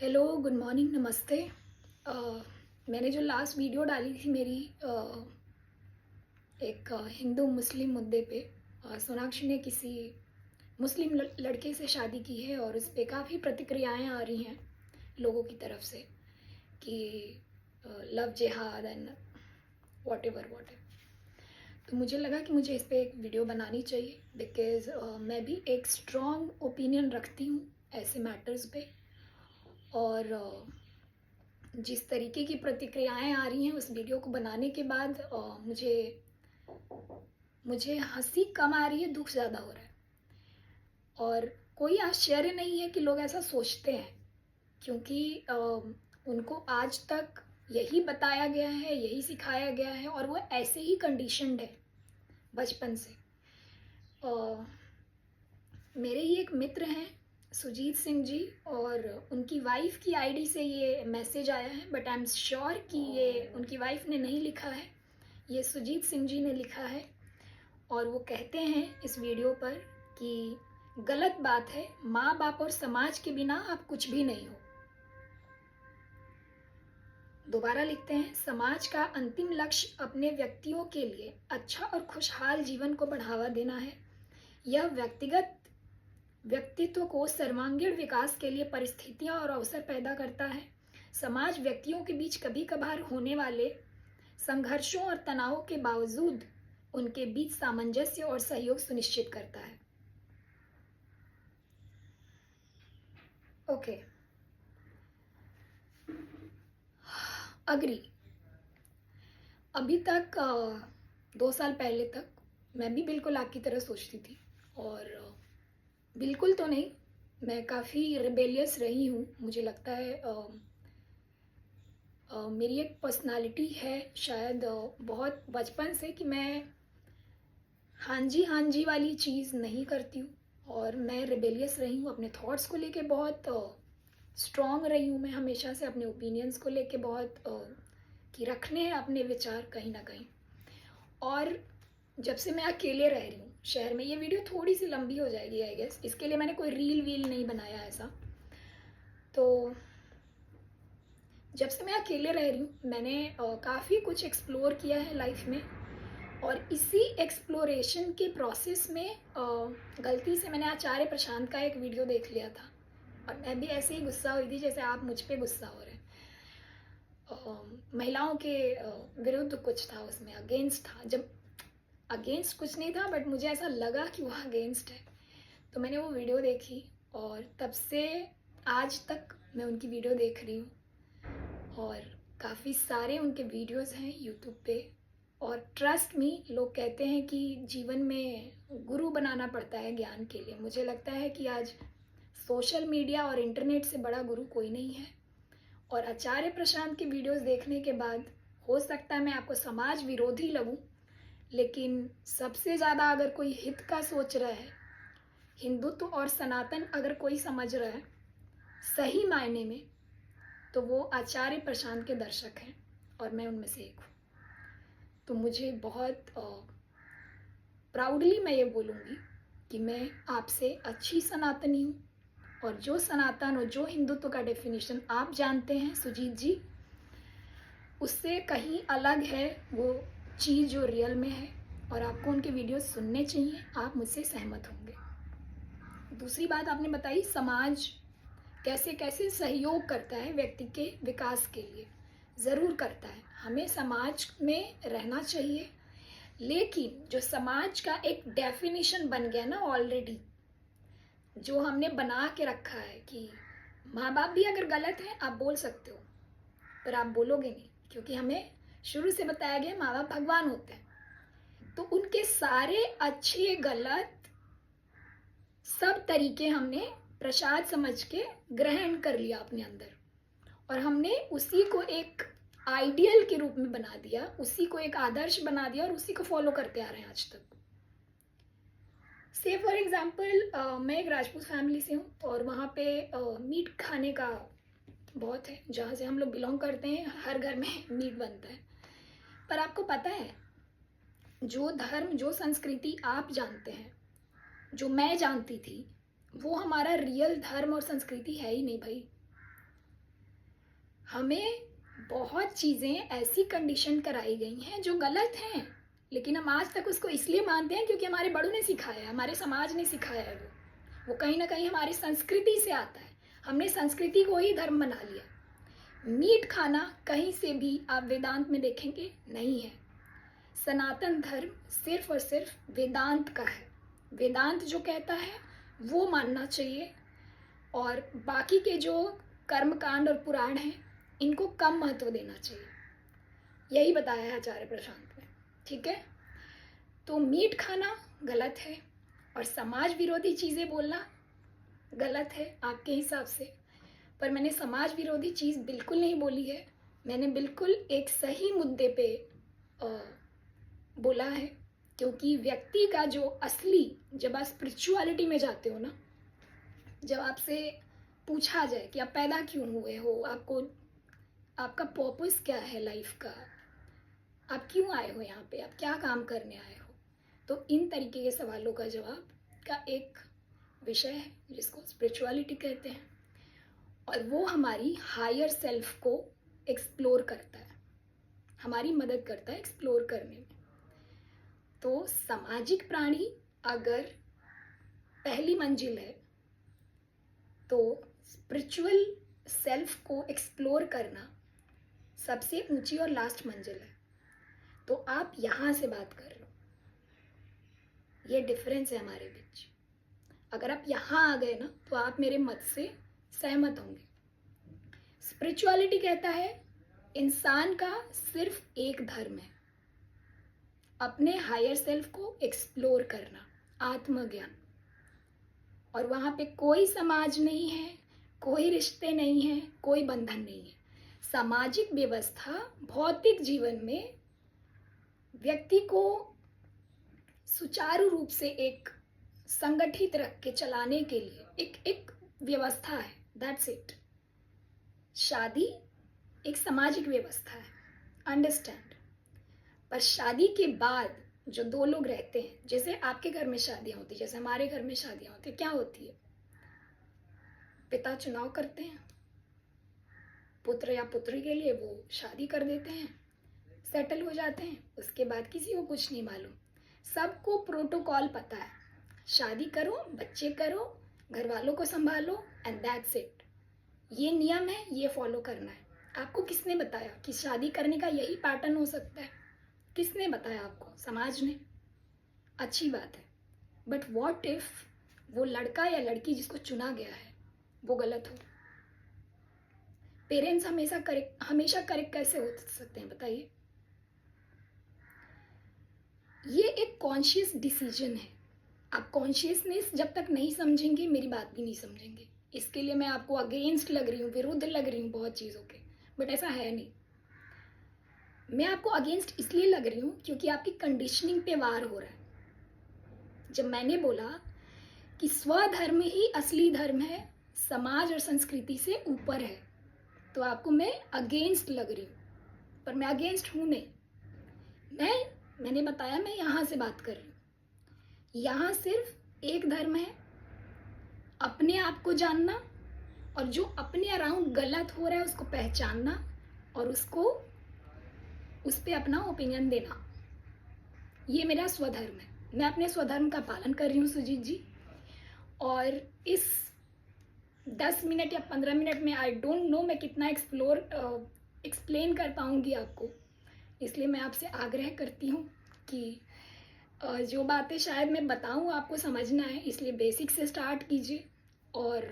Hello, good morning, नमस्ते। अ, मैंने जो लास्ट वीडियो डाली थी मेरी एक हिंदू मुस्लिम मुद्दे पे, सोनाक्षी ने किसी मुस्लिम लड़के से शादी की है और उस पे काफ़ी प्रतिक्रियाएं आ रही हैं लोगों की तरफ से कि लव जिहाद and what ever what ever. तो मुझे लगा कि मुझे इस पे एक वीडियो बनानी चाहिए बिकॉज़ मैं भी एक स्ट्रॉन्ग ओपिनियन रखती हूँ ऐसे मैटर्स पे। और जिस तरीके की प्रतिक्रियाएं आ रही हैं उस वीडियो को बनाने के बाद मुझे हंसी कम आ रही है, दुख ज़्यादा हो रहा है। और कोई आश्चर्य नहीं है कि लोग ऐसा सोचते हैं, क्योंकि उनको आज तक यही बताया गया है, यही सिखाया गया है और वो ऐसे ही कंडीशनड है बचपन से। मेरे ही एक मित्र हैं सुजीत सिंह जी, और उनकी वाइफ की आईडी से ये मैसेज आया है, बट आई एम श्योर कि ये उनकी वाइफ ने नहीं लिखा है, ये सुजीत सिंह जी ने लिखा है। और वो कहते हैं इस वीडियो पर कि गलत बात है, माँ बाप और समाज के बिना आप कुछ भी नहीं हो। दोबारा लिखते हैं, समाज का अंतिम लक्ष्य अपने व्यक्तियों के लिए अच्छा और खुशहाल जीवन को बढ़ावा देना है। यह व्यक्तित्व को सर्वांगीण विकास के लिए परिस्थितियां और अवसर पैदा करता है। समाज व्यक्तियों के बीच कभी कभार होने वाले संघर्षों और तनावों के बावजूद उनके बीच सामंजस्य और सहयोग सुनिश्चित करता है। Okay, agree. अभी तक 2 साल पहले तक मैं भी बिल्कुल आपकी तरह सोचती थी, और बिल्कुल तो नहीं, मैं काफ़ी रिबेलियस रही हूँ। मुझे लगता है मेरी एक पर्सनालिटी है शायद बहुत बचपन से कि मैं हाँ जी वाली चीज़ नहीं करती हूँ, और मैं रिबेलियस रही हूँ। अपने थॉट्स को लेके बहुत स्ट्रॉन्ग रही हूँ। मैं हमेशा से अपने ओपिनियंस को लेके बहुत कि रखने हैं अपने विचार कहीं ना कहीं। और जब से मैं अकेले रह रही हूँ शहर में, ये वीडियो थोड़ी सी लंबी हो जाएगी आई गेस, इसके लिए मैंने कोई रील वील नहीं बनाया ऐसा। तो जब से मैं अकेले रह रही हूँ मैंने काफ़ी कुछ एक्सप्लोर किया है लाइफ में, और इसी एक्सप्लोरेशन के प्रोसेस में गलती से मैंने आचार्य प्रशांत का एक वीडियो देख लिया था, और मैं भी ऐसे ही गुस्सा हुई थी जैसे आप मुझ पे गुस्सा हो रहे हैं। महिलाओं के विरुद्ध कुछ था उसमें, अगेंस्ट था। जब अगेंस्ट कुछ नहीं था, बट मुझे ऐसा लगा कि वह अगेंस्ट है, तो मैंने वो वीडियो देखी, और तब से आज तक मैं उनकी वीडियो देख रही हूँ। और काफ़ी सारे उनके वीडियोस हैं यूट्यूब पे। और ट्रस्ट मी, लोग कहते हैं कि जीवन में गुरु बनाना पड़ता है ज्ञान के लिए। मुझे लगता है कि आज सोशल मीडिया और इंटरनेट से बड़ा गुरु कोई नहीं है। और आचार्य प्रशांत की वीडियोस देखने के बाद हो सकता है मैं आपको समाज विरोधी लगूं, लेकिन सबसे ज़्यादा अगर कोई हित का सोच रहा है, हिंदुत्व और सनातन अगर कोई समझ रहा है सही मायने में, तो वो आचार्य प्रशांत के दर्शक हैं, और मैं उनमें से एक हूँ। तो मुझे बहुत प्राउडली मैं ये बोलूँगी कि मैं आपसे अच्छी सनातनी हूँ, और जो सनातन और जो हिंदुत्व का डेफिनेशन आप जानते हैं सुजीत जी, उससे कहीं अलग है वो चीज़ जो रियल में है। और आपको उनके वीडियोस सुनने चाहिए, आप मुझसे सहमत होंगे। दूसरी बात आपने बताई, समाज कैसे कैसे सहयोग करता है व्यक्ति के विकास के लिए। ज़रूर करता है, हमें समाज में रहना चाहिए, लेकिन जो समाज का एक डेफिनेशन बन गया ना ऑलरेडी, जो हमने बना के रखा है कि माँ बाप भी अगर गलत हैं आप बोल सकते हो, पर आप बोलोगे नहीं, क्योंकि हमें शुरू से बताया गया माँ बाप भगवान होते हैं। तो उनके सारे अच्छे गलत सब तरीके हमने प्रसाद समझ के ग्रहण कर लिया अपने अंदर, और हमने उसी को एक आइडियल के रूप में बना दिया, उसी को एक आदर्श बना दिया, और उसी को फॉलो करते आ रहे हैं आज तक। से फॉर एग्जाम्पल मैं एक राजपूत फैमिली से हूँ, और वहाँ पे मीट खाने का बहुत है। जहाँ से हम लोग बिलोंग करते हैं हर घर में मीट बनता है। पर आपको पता है, जो धर्म जो संस्कृति आप जानते हैं, जो मैं जानती थी, वो हमारा रियल धर्म और संस्कृति है ही नहीं भाई। हमें बहुत चीज़ें ऐसी कंडीशन कराई गई हैं जो गलत हैं, लेकिन हम आज तक उसको इसलिए मानते हैं क्योंकि हमारे बड़ों ने सिखाया है, हमारे समाज ने सिखाया है। वो कहीं ना कहीं हमारी संस्कृति से आता है। हमने संस्कृति को ही धर्म बना लिया। मीट खाना कहीं से भी आप वेदांत में देखेंगे नहीं है। सनातन धर्म सिर्फ और सिर्फ वेदांत का है। वेदांत जो कहता है वो मानना चाहिए, और बाकी के जो कर्मकांड और पुराण हैं इनको कम महत्व देना चाहिए। यही बताया है आचार्य प्रशांत ने। ठीक है, तो मीट खाना गलत है और समाज विरोधी चीज़ें बोलना गलत है आपके हिसाब से, पर मैंने समाज विरोधी चीज़ बिल्कुल नहीं बोली है। मैंने बिल्कुल एक सही मुद्दे पे बोला है, क्योंकि व्यक्ति का जो असली, जब आप स्पिरिचुअलिटी में जाते हो ना, जब आपसे पूछा जाए कि आप पैदा क्यों हुए हो, आपका पर्पस क्या है लाइफ का, आप क्यों आए हो यहाँ पे, आप क्या काम करने आए हो, तो इन तरीके के सवालों का जवाब का एक विषय है जिसको स्पिरिचुअलिटी कहते हैं, और वो हमारी हायर सेल्फ को एक्सप्लोर करता है, हमारी मदद करता है एक्सप्लोर करने में। तो सामाजिक प्राणी अगर पहली मंजिल है, तो स्पिरिचुअल सेल्फ को एक्सप्लोर करना सबसे ऊंची और लास्ट मंजिल है। तो आप यहाँ से बात कर रहे हो, ये डिफरेंस है हमारे बीच। अगर आप यहाँ आ गए ना तो आप मेरे मत से सहमत होंगे। स्पिरिचुअलिटी कहता है इंसान का सिर्फ एक धर्म है, अपने हायर सेल्फ को एक्सप्लोर करना, आत्मज्ञान। और वहाँ पे कोई समाज नहीं है, कोई रिश्ते नहीं है, कोई बंधन नहीं है। सामाजिक व्यवस्था भौतिक जीवन में व्यक्ति को सुचारू रूप से एक संगठित रख के चलाने के लिए एक व्यवस्था है, दैट्स इट। शादी एक सामाजिक व्यवस्था है, अंडरस्टैंड। पर शादी के बाद जो दो लोग रहते हैं, जैसे आपके घर में शादियां होती, जैसे हमारे घर में शादियां होती, क्या होती है? पिता चुनाव करते हैं, पुत्र या पुत्री के लिए वो शादी कर देते हैं, सेटल हो जाते हैं। उसके बाद किसी को कुछ नहीं मालूम, सबको प्रोटोकॉल पता है, शादी करो, बच्चे करो, घर वालों को संभालो, एंड दैट्स इट। ये नियम है, ये फॉलो करना है। आपको किसने बताया कि शादी करने का यही पैटर्न हो सकता है? किसने बताया आपको? समाज ने। अच्छी बात है, बट व्हाट इफ वो लड़का या लड़की जिसको चुना गया है वो गलत हो? पेरेंट्स हमेशा करेक्ट कैसे हो सकते हैं बताइए? ये एक कॉन्शियस डिसीजन है। आप कॉन्शियसनेस जब तक नहीं समझेंगे, मेरी बात भी नहीं समझेंगे। इसके लिए मैं आपको अगेंस्ट लग रही हूँ, विरुद्ध लग रही हूँ बहुत चीज़ों के, बट ऐसा है नहीं। मैं आपको अगेंस्ट इसलिए लग रही हूँ क्योंकि आपकी कंडीशनिंग पे वार हो रहा है। जब मैंने बोला कि स्वधर्म ही असली धर्म है, समाज और संस्कृति से ऊपर है, तो आपको मैं अगेंस्ट लग रही हूँ, पर मैं अगेंस्ट हूँ नहीं। मैंने बताया मैं यहाँ से बात कर रही हूँ। यहाँ सिर्फ एक धर्म है, अपने आप को जानना, और जो अपने अराउंड गलत हो रहा है उसको पहचानना और उस पर अपना ओपिनियन देना। ये मेरा स्वधर्म है। मैं अपने स्वधर्म का पालन कर रही हूँ सुजीत जी, और इस 10 मिनट या 15 मिनट में आई डोंट नो मैं कितना एक्सप्लेन कर पाऊँगी आपको। इसलिए मैं आपसे आग्रह करती हूँ कि जो बातें शायद मैं बताऊँ आपको समझना है, इसलिए बेसिक से स्टार्ट कीजिए। और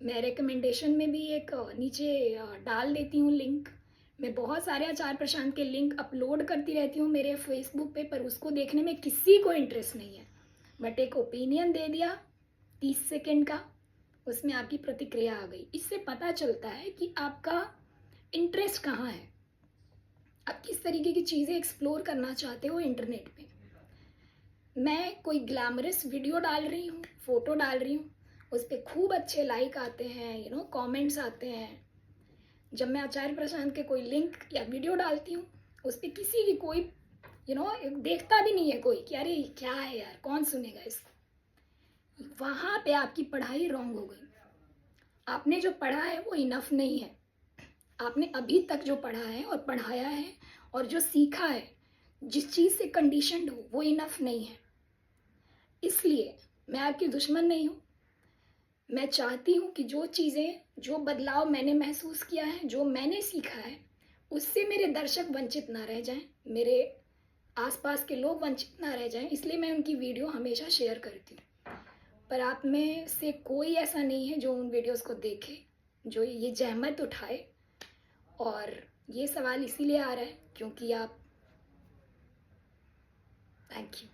मैं रिकमेंडेशन में भी एक नीचे डाल देती हूँ लिंक। मैं बहुत सारे आचार्य प्रशांत के लिंक अपलोड करती रहती हूँ मेरे फेसबुक पे, पर उसको देखने में किसी को इंटरेस्ट नहीं है। बट एक ओपिनियन दे दिया 30 सेकेंड का, उसमें आपकी प्रतिक्रिया आ गई। इससे पता चलता है कि आपका इंटरेस्ट कहाँ है, आप किस तरीके की चीज़ें एक्सप्लोर करना चाहते हो इंटरनेट पे। मैं कोई ग्लैमरस वीडियो डाल रही हूँ, फोटो डाल रही हूँ, उस पर खूब अच्छे लाइक आते हैं, कमेंट्स आते हैं। जब मैं आचार्य प्रशांत के कोई लिंक या वीडियो डालती हूँ, उस पर किसी की कोई देखता भी नहीं है कोई कि अरे क्या है यार, कौन सुनेगा इसको। वहाँ पे आपकी पढ़ाई रॉन्ग हो गई। आपने जो पढ़ा है वो इनफ नहीं है। आपने अभी तक जो पढ़ा है और पढ़ाया है और जो सीखा है, जिस चीज़ से कंडीशन्ड हो, वो इनफ नहीं है। इसलिए मैं आपकी दुश्मन नहीं हूँ। मैं चाहती हूँ कि जो चीज़ें, जो बदलाव मैंने महसूस किया है, जो मैंने सीखा है, उससे मेरे दर्शक वंचित ना रह जाएँ, मेरे आसपास के लोग वंचित ना रह जाएँ, इसलिए मैं उनकी वीडियो हमेशा शेयर करती हूँ। पर आप में से कोई ऐसा नहीं है जो उन वीडियोज़ को देखे, जो ये ज़हमत उठाए। और ये सवाल इसीलिए आ रहा है क्योंकि आप, थैंक यू।